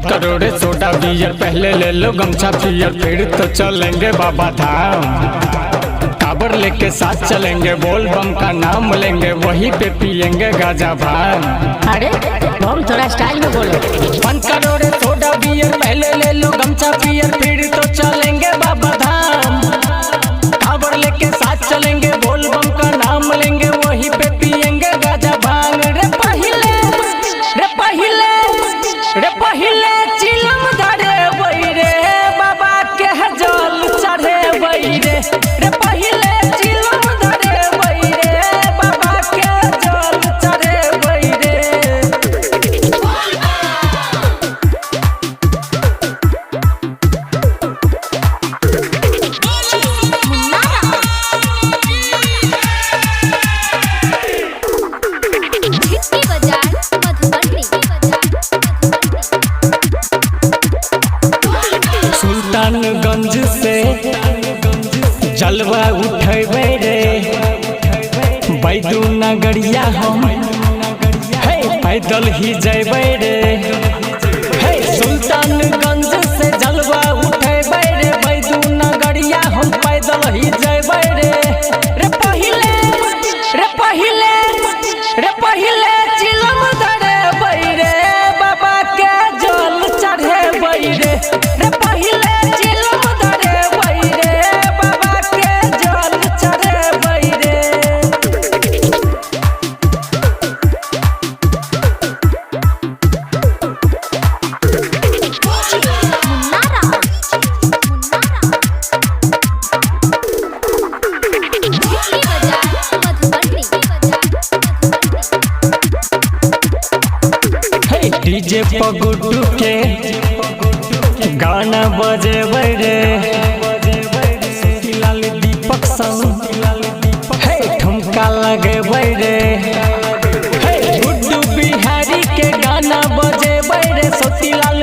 करोड़े soda beer, पहले ले लो गमछा पियर, फिर तो चलेंगे बाबा धाम। काबर लेके साथ चलेंगे, बोल बम का नाम लेंगे, वहीं पे पियेंगे गाजा भांग। अरे बम थोड़ा स्टाइल में बोलो। 5 करोड़े सोडा बियर, पहले ले लो गमछा पियर, फिर तो चलेंगे बाबा धाम। काबर लेके साथ चलेंगे, बोल बम का नाम लेंगे, वहीं पे पियेंगे गाजा भांग। रे पहिले चिलम धरे बैरे, बाबा के जल चढ़े बैरे। रे पहिले चिलम धरे बैरे, बाबा के जल चढ़े बैरे। सुल्तानगंज से जलवा उठेबे रे, बैदू नगरिया हम पैदल ही जेबे रे। सुल्तानगंज से जलवा उठेबे रे, बैदू नगरिया हम पैदल ही जेबे रे। रे पहिले चिलम धरे बैरे, बाबा के जल चढ़े बैरे। रे पहिले चिलम धरे बैरे, बाबा के जल चढ़े बैरे। डीजे पर गुड्डू के गाना बजेबे रे, लाल दीपक संग ठुमका लगेबे रे। गुड्डू बिहारी के गाना बजेबे रे, लाल